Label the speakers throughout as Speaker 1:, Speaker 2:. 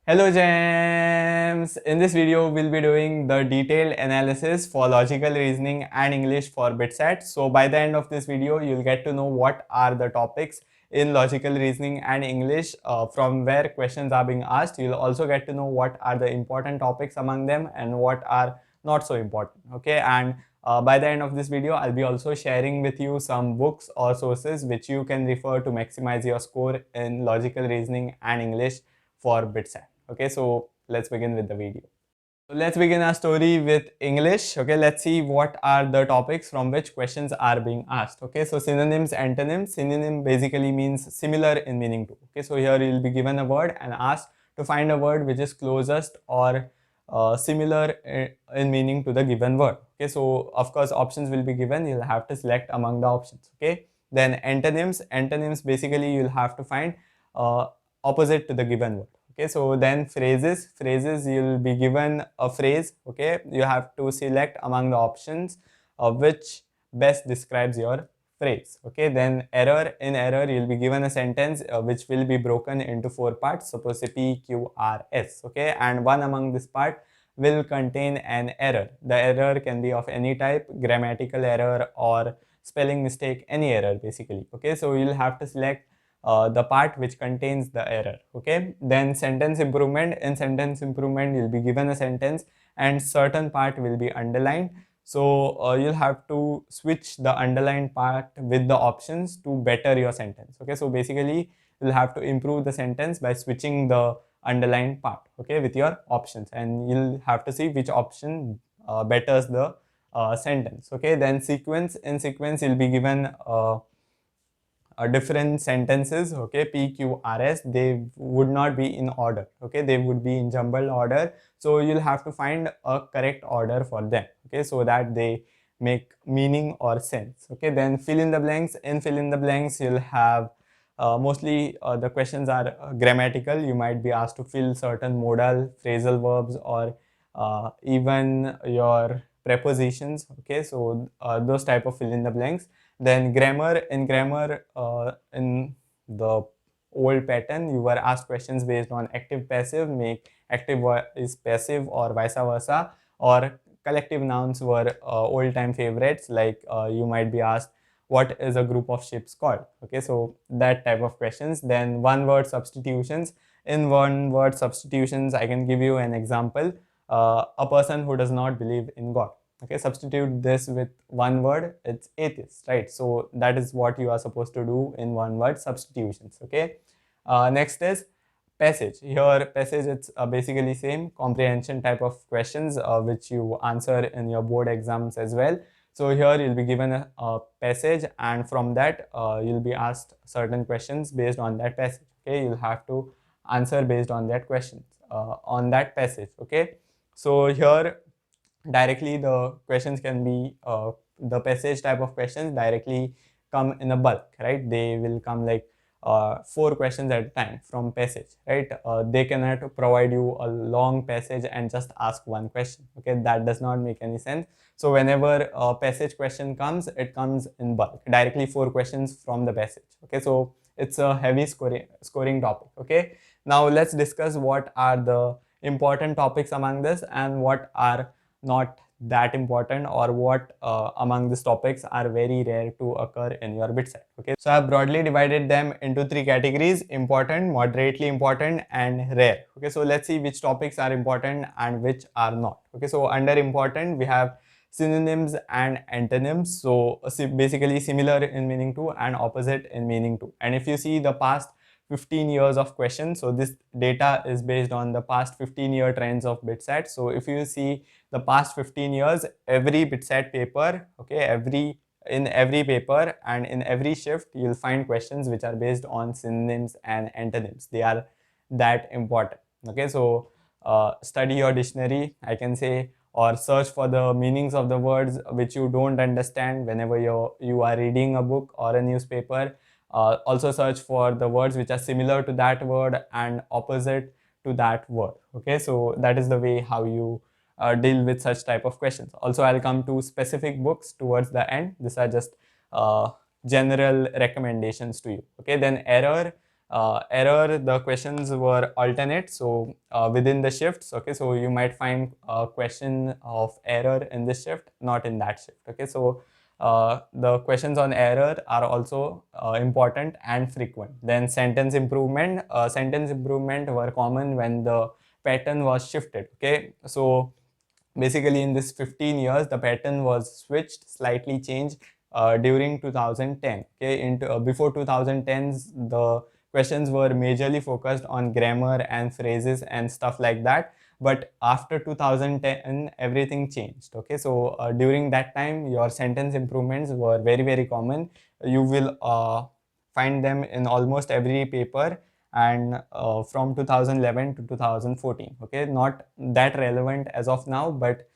Speaker 1: Hello gems! In this video, we'll be doing the detailed analysis for logical reasoning and English for Bitsat. So by the end of this video, you'll get to know what are the topics in logical reasoning and English from where questions are being asked. You'll also get to know what are the important topics among them and what are not so important. Okay, and by the end of this video, I'll be also sharing with you some books or sources which you can refer to maximize your score in logical reasoning and English for Bitsat. Okay, so let's begin with the video. So let's begin our story with English. Okay, let's see what are the topics from which questions are being asked. Okay, so synonyms, antonyms. Synonym basically means similar in meaning to. Okay, so here you'll be given a word and asked to find a word which is closest or similar in meaning to the given word. Okay, so of course options will be given. You'll have to select among the options. Okay, then antonyms. Antonyms basically you'll have to find opposite to the given word. Okay, so then phrases you'll be given a phrase. Okay, you have to select among the options which best describes your phrase. Okay, then error. In error you'll be given a sentence which will be broken into 4 parts. Suppose say P, Q, R, S. Okay, and one among this part will contain an error. The error can be of any type, grammatical error or spelling mistake, any error basically. Okay, so you'll have to select the part which contains the error. Okay, then sentence improvement. In sentence improvement you'll be given a sentence and certain part will be underlined, so you'll have to switch the underlined part with the options to better your sentence. Okay, so basically you'll have to improve the sentence by switching the underlined part, okay, with your options, and you'll have to see which option betters the sentence. Okay, then sequence. In sequence you'll be given different sentences. Okay, P, Q, R, S, they would not be in order. Okay, they would be in jumbled order, so you'll have to find a correct order for them. Okay, so that they make meaning or sense. Okay, then fill in the blanks. In fill in the blanks you'll have mostly the questions are grammatical. You might be asked to fill certain modal, phrasal verbs, or even your prepositions. Okay, so those type of fill in the blanks. Then grammar. In grammar, in the old pattern, you were asked questions based on active passive, make active is passive or vice versa, or collective nouns were old time favorites, like you might be asked what is a group of ships called. Okay, so that type of questions. Then one word substitutions. In one word substitutions I can give you an example. A person who does not believe in God. Okay, substitute this with one word, it's atheist, right? So that is what you are supposed to do in one word substitutions. Okay, next is passage. Here passage, it's basically same comprehension type of questions which you answer in your board exams as well. So here you'll be given a passage, and from that you'll be asked certain questions based on that passage. Okay, you'll have to answer based on that questions on that passage. Okay, so here directly the questions can be the passage type of questions directly come in a bulk, right? They will come like 4 questions at a time from passage, right? They cannot provide you a long passage and just ask one question. Okay, that does not make any sense. So whenever a passage question comes, it comes in bulk, directly 4 questions from the passage. Okay, so it's a heavy scoring topic. Okay, now let's discuss what are the important topics among this and what are not that important, or what among these topics are very rare to occur in your Bitsat. Okay, so I have broadly divided them into 3 categories: important, moderately important, and rare. Okay, so let's see which topics are important and which are not. Okay, so under important we have synonyms and antonyms. So basically similar in meaning to and opposite in meaning to. And if you see the past 15 years of questions, so this data is based on the past 15-year trends of Bitsat. So if you see the past 15 years, every Bitsat paper, okay, in every paper and in every shift you'll find questions which are based on synonyms and antonyms. They are that important. Okay, so study your dictionary, I can say, or search for the meanings of the words which you don't understand whenever you are reading a book or a newspaper. Also search for the words which are similar to that word and opposite to that word. Okay, so that is the way how you deal with such type of questions. Also I'll come to specific books towards the end. These are just general recommendations to you. Okay, then error. Error, the questions were alternate, so within the shifts. Okay, so you might find a question of error in this shift, not in that shift. Okay, so the questions on error are also important and frequent. Then sentence improvement were common when the pattern was shifted. Okay, so basically in this 15 years the pattern was switched, slightly changed during 2010. Okay, into before 2010s the questions were majorly focused on grammar and phrases and stuff like that, but after 2010 everything changed. Okay, so during that time your sentence improvements were very common. You will find them in almost every paper, and from 2011 to 2014. Okay, not that relevant as of now, but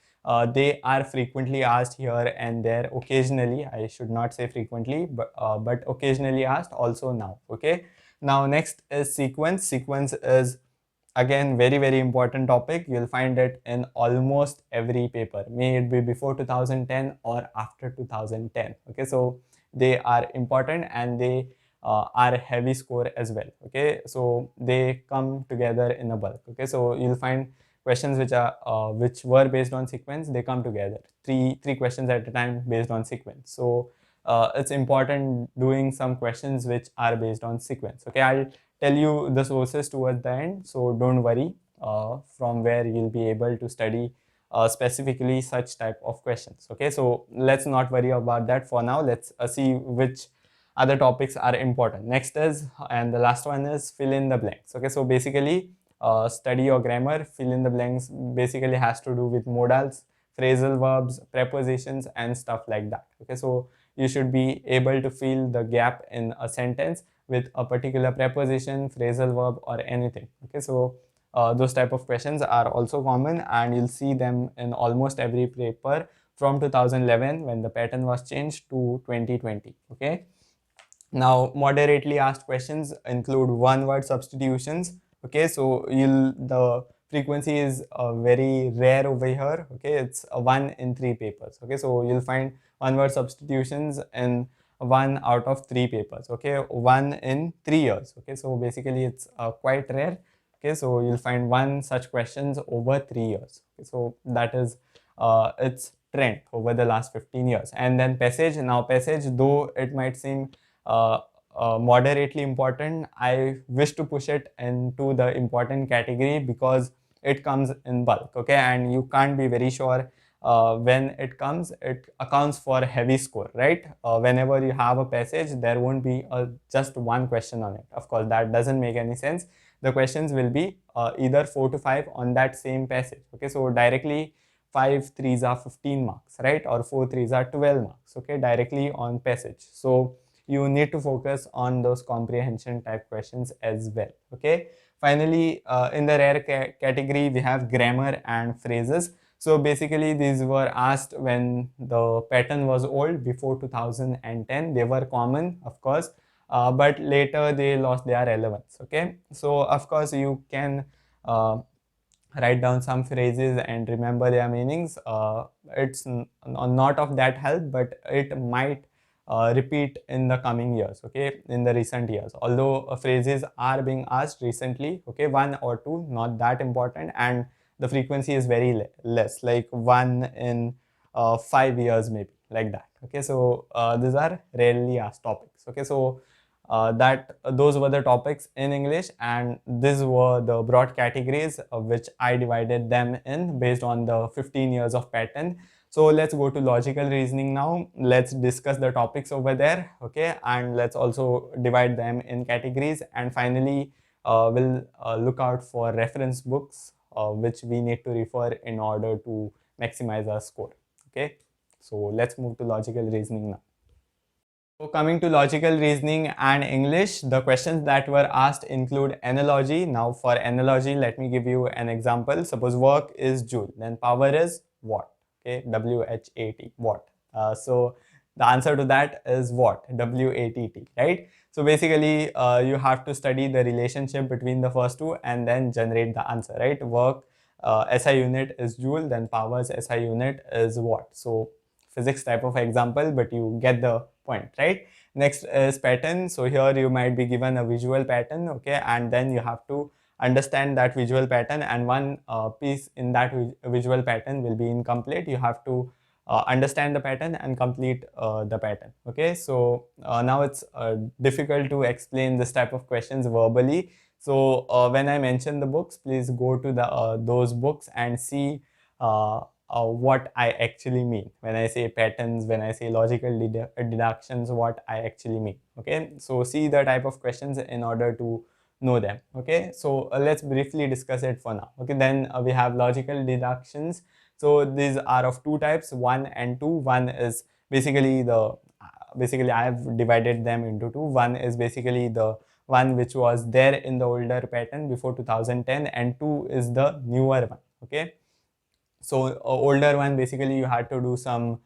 Speaker 1: they are frequently asked here and there, occasionally. I should not say frequently, but occasionally asked also now. Okay, now next is sequence. Sequence is again very important topic. You'll find it in almost every paper, may it be before 2010 or after 2010. Okay, so they are important and they are heavy score as well. Okay, so they come together in a bulk. Okay, so you'll find questions which were based on sequence, they come together, three questions at a time based on sequence. So it's important doing some questions which are based on sequence. Okay, I'll tell you the sources towards the end, so don't worry from where you'll be able to study specifically such type of questions. Okay, so let's not worry about that for now. Let's see which other topics are important. Next is, and the last one is, fill in the blanks. Okay, so basically study your grammar. Fill in the blanks basically has to do with modals, phrasal verbs, prepositions and stuff like that. Okay, so you should be able to fill the gap in a sentence with a particular preposition, phrasal verb or anything. Okay, so those type of questions are also common and you'll see them in almost every paper from 2011 when the pattern was changed to 2020. Okay, now moderately asked questions include one word substitutions. Okay, so the frequency is very rare over here. Okay, it's 1 in 3 papers. Okay, so you'll find one word substitutions in 1 out of 3 papers. Okay, 1 in 3 years. Okay, so basically it's quite rare. Okay, so you'll find one such questions over 3 years. Okay, so that is its trend over the last 15 years. And then passage. Now passage, though it might seem uh, moderately important, I wish to push it into the important category because it comes in bulk. Okay, and you can't be very sure when it comes. It accounts for heavy score, right? Whenever you have a passage, there won't be just one question on it. Of course, that doesn't make any sense. The questions will be either 4 to 5 on that same passage. Okay, so directly 5 threes are 15 marks, right? Or 4 threes are 12 marks. Okay, directly on passage. So you need to focus on those comprehension type questions as well. Okay, finally in the rare category we have grammar and phrases. So basically these were asked when the pattern was old, before 2010. They were common, of course, but later they lost their relevance. Okay, so of course you can write down some phrases and remember their meanings. It's not of that help, but it might repeat in the coming years. Okay, in the recent years, although phrases are being asked recently. Okay, 1 or 2, not that important, and the frequency is very less, like 1 in 5 years maybe, like that. Okay, so these are rarely asked topics. Okay, so those were the topics in English, and these were the broad categories which I divided them in based on the 15 years of pattern. So let's go to logical reasoning now. Let's discuss the topics over there. Okay, and let's also divide them in categories, and finally we'll look out for reference books which we need to refer in order to maximize our score. Okay, so let's move to logical reasoning now. So coming to logical reasoning and English, the questions that were asked include analogy. Now for analogy, let me give you an example. Suppose work is joule, then power is watt. Okay, W-H-A-T, watt. So the answer to that is watt, W-A-T-T, right? So basically you have to study the relationship between the first two and then generate the answer, right? Work SI unit is joule, then power's SI unit is watt. So physics type of example, but you get the point, right? Next is pattern. So here you might be given a visual pattern, okay, and then you have to understand that visual pattern, and one piece in that visual pattern will be incomplete. You have to understand the pattern and complete the pattern, okay. So now it's difficult to explain this type of questions verbally. So when I mention the books, please go to the those books and see what I actually mean when I say patterns, when I say logical deductions, what I actually mean, okay. So see the type of questions in order to know them, okay. So let's briefly discuss it for now, okay. Then we have logical deductions. So these are of two types, 1 and 2. One is basically the basically I have divided them into two. One is basically the one which was there in the older pattern before 2010, and two is the newer one, okay. So older one, basically you had to do some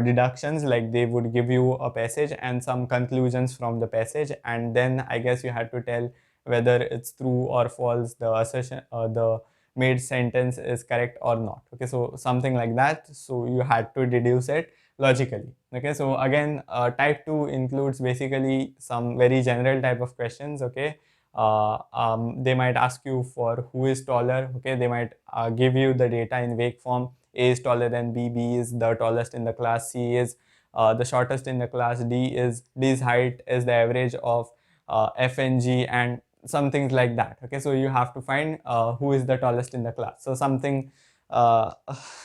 Speaker 1: deductions, like they would give you a passage and some conclusions from the passage, and then I guess you had to tell whether it's true or false, the assertion, the made sentence is correct or not, okay. So something like that. So you had to deduce it logically, okay. So again, type 2 includes basically some very general type of questions, okay. They might ask you for who is taller, okay. They might give you the data in vague form: A is taller than B, B is the tallest in the class, C is the shortest in the class, D's height is the average of F and G, and some things like that, okay. So you have to find who is the tallest in the class, so something uh,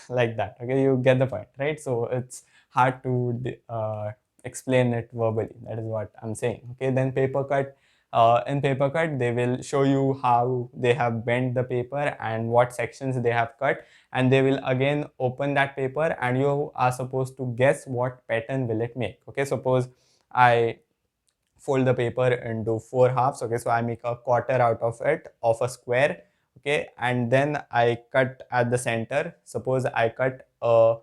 Speaker 1: like that, okay. You get the point, right? So it's hard to explain it verbally, that is what I'm saying, okay. Then paper cut. In paper cut, they will show you how they have bent the paper and what sections they have cut, and they will again open that paper and you are supposed to guess what pattern will it make, okay. Suppose I fold the paper into 4 halves, okay. So I make a quarter out of it, of a square, okay, and then I cut at the center. Suppose I cut a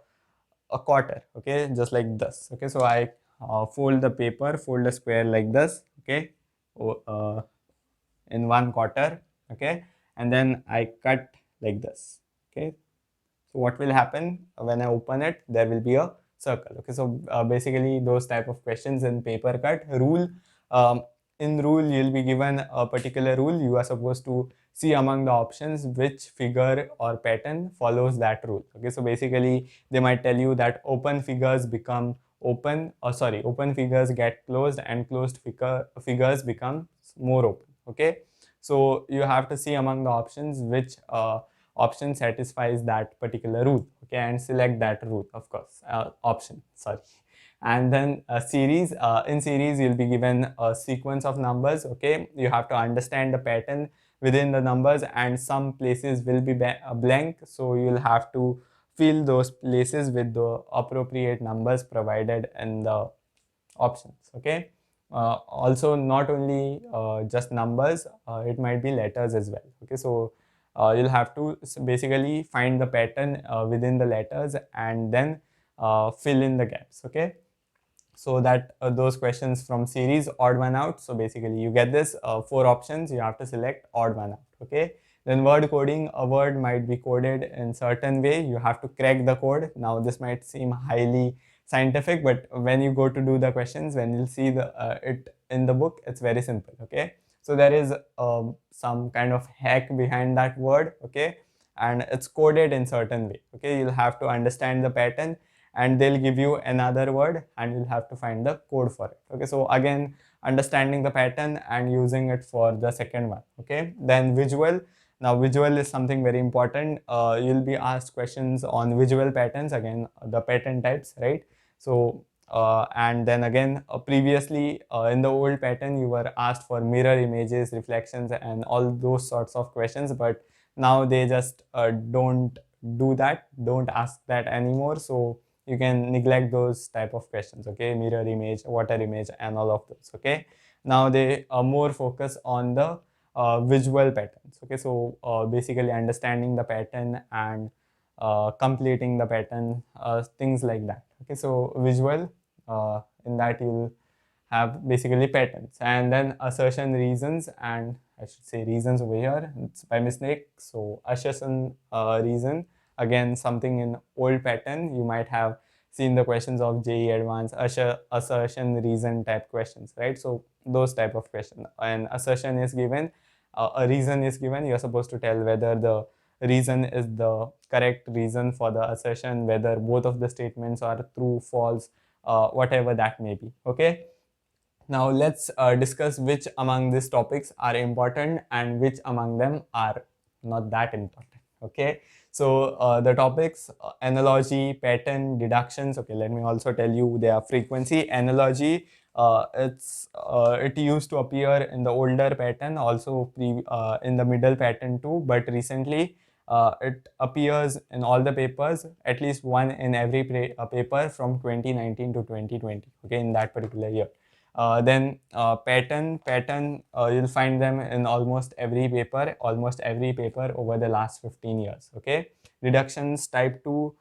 Speaker 1: quarter, okay, just like this, okay. So I fold the paper, fold the square like this, okay, in one quarter, okay, and then I cut like this, okay. So what will happen when I open it? There will be a circle, okay. So basically those type of questions in paper cut. Rule, um, in rule you'll be given a particular rule. You are supposed to see among the options which figure or pattern follows that rule, okay. So basically they might tell you that open figures become open, or sorry, open figures get closed and closed figures become more open, okay. So you have to see among the options which option satisfies that particular rule, okay, and select that rule, of course, option, sorry. And then a series, in series you'll be given a sequence of numbers, okay. You have to understand the pattern within the numbers, and some places will be blank, so you'll have to fill those places with the appropriate numbers provided in the options, okay. Also, not only just numbers, it might be letters as well, okay. So you'll have to basically find the pattern within the letters and then fill in the gaps, okay. So that those questions from series, odd one out. So basically you get this 4 options, you have to select odd one out, okay. Then word coding, a word might be coded in certain way, you have to crack the code. Now this might seem highly scientific, but when you go to do the questions, when you'll see the it in the book, it's very simple, okay. So there is some kind of hack behind that word, okay, and it's coded in certain way, okay. You'll have to understand the pattern and they'll give you another word and you'll have to find the code for it, okay. So again, understanding the pattern and using it for the second one, okay. Then visual. Now visual is something very important. You'll be asked questions on visual patterns, again the pattern types, right? So and then again, previously in the old pattern you were asked for mirror images, reflections, and all those sorts of questions, but now they just don't do that, don't ask that anymore. So you can neglect those type of questions, okay. Mirror image, water image, and all of those, okay. Now they more focus on the visual patterns, okay. So basically understanding the pattern and completing the pattern, things like that, okay. So visual, in that you'll have basically patterns, and then assertion, reasons, and I should say reasons over here, it's by mistake. So assertion, reason, again something in old pattern, you might have seen the questions of JEE Advanced, assertion, reason type questions, right? So those type of questions. An assertion is given, a reason is given, you're supposed to tell whether the reason is the correct reason for the assertion, whether both of the statements are true, false, whatever that may be. Okay. Now let's discuss which among these topics are important and which among them are not that important. Okay, so the topics, analogy, pattern, deductions. Okay, let me also tell you their frequency. Analogy, it used to appear in the older pattern, also in the middle pattern too, but recently it appears in all the papers, at least one in every paper from 2019 to 2020. Okay, in that particular year. Then pattern, you'll find them in almost every paper over the last 15 years. Okay, reductions type 2,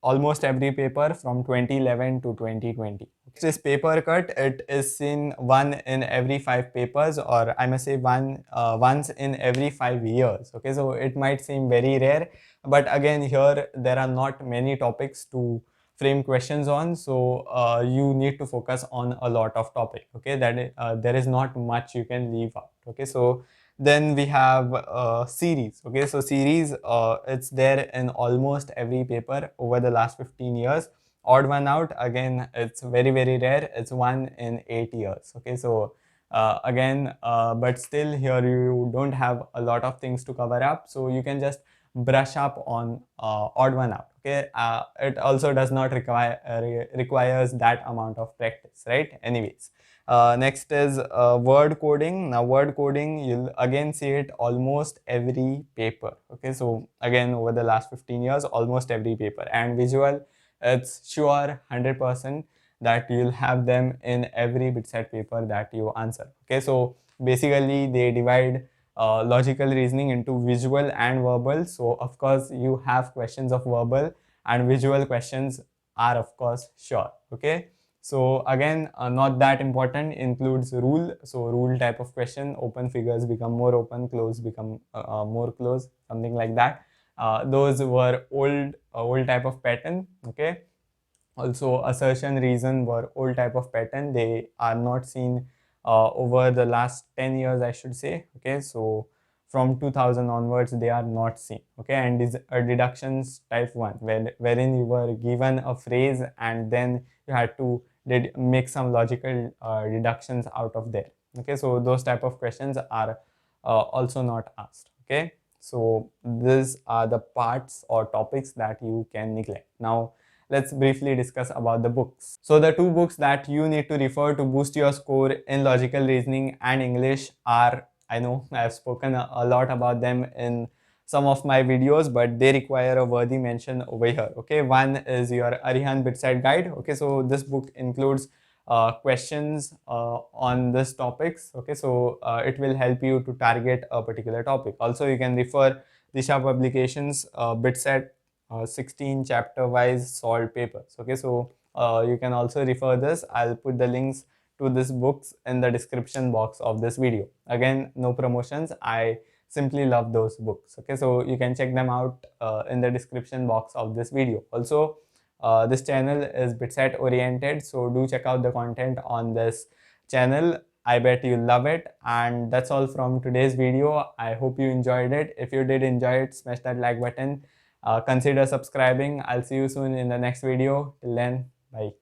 Speaker 1: almost every paper from 2011 to 2020. Next is paper cut. It is seen one in every 5 papers, or I must say once in every 5 years. Okay, so it might seem very rare, but again here there are not many topics to frame questions on, so you need to focus on a lot of topic. Okay, there is not much you can leave out. Okay, so then we have series. Okay, so series, it's there in almost every paper over the last 15 years. Odd one out, again it's very rare, it's one in 8 years. Okay, so again, but still here you don't have a lot of things to cover up, so you can just brush up on odd one out. Okay, it also does not requires that amount of practice, right? Anyways, next is word coding. Now word coding, you'll again see it almost every paper. Okay, so again over the last 15 years, almost every paper. And visual, it's sure 100% that you'll have them in every Bitsat paper that you answer. Okay, so basically they divide logical reasoning into visual and verbal. So of course you have questions of verbal, and visual questions are of course sure. Okay, so again, not that important, includes rule. So rule type of question, open figures become more open, close become more close, something like that. Those were old type of pattern. Okay, also assertion, reason were old type of pattern. They are not seen over the last 10 years, I should say. Okay, so from 2000 onwards they are not seen. Okay, and is a deductions type 1, wherein you were given a phrase and then you had to make some logical deductions out of there. Okay, so those type of questions are also not asked. Okay, so these are the parts or topics that you can neglect. Now let's briefly discuss about the books. So the 2 books that you need to refer to boost your score in logical reasoning and English are, I know I've spoken a lot about them in some of my videos, but they require a worthy mention over here. Okay, one is your Arihant Bitsat guide. Okay, so this book includes questions on this topics. Okay, so it will help you to target a particular topic. Also you can refer Disha Publications Bitsat 16 chapter wise solved papers. Okay, so you can also refer this. I'll put the links to these books in the description box of this video. Again, no promotions, I simply love those books. Okay, so you can check them out in the description box of this video. Also, this channel is Bitsat oriented, so do check out the content on this channel. I bet you love it. And that's all from today's video. I hope you enjoyed it. If you did enjoy it, smash that like button. Consider subscribing. I'll see you soon in the next video. Till then, bye.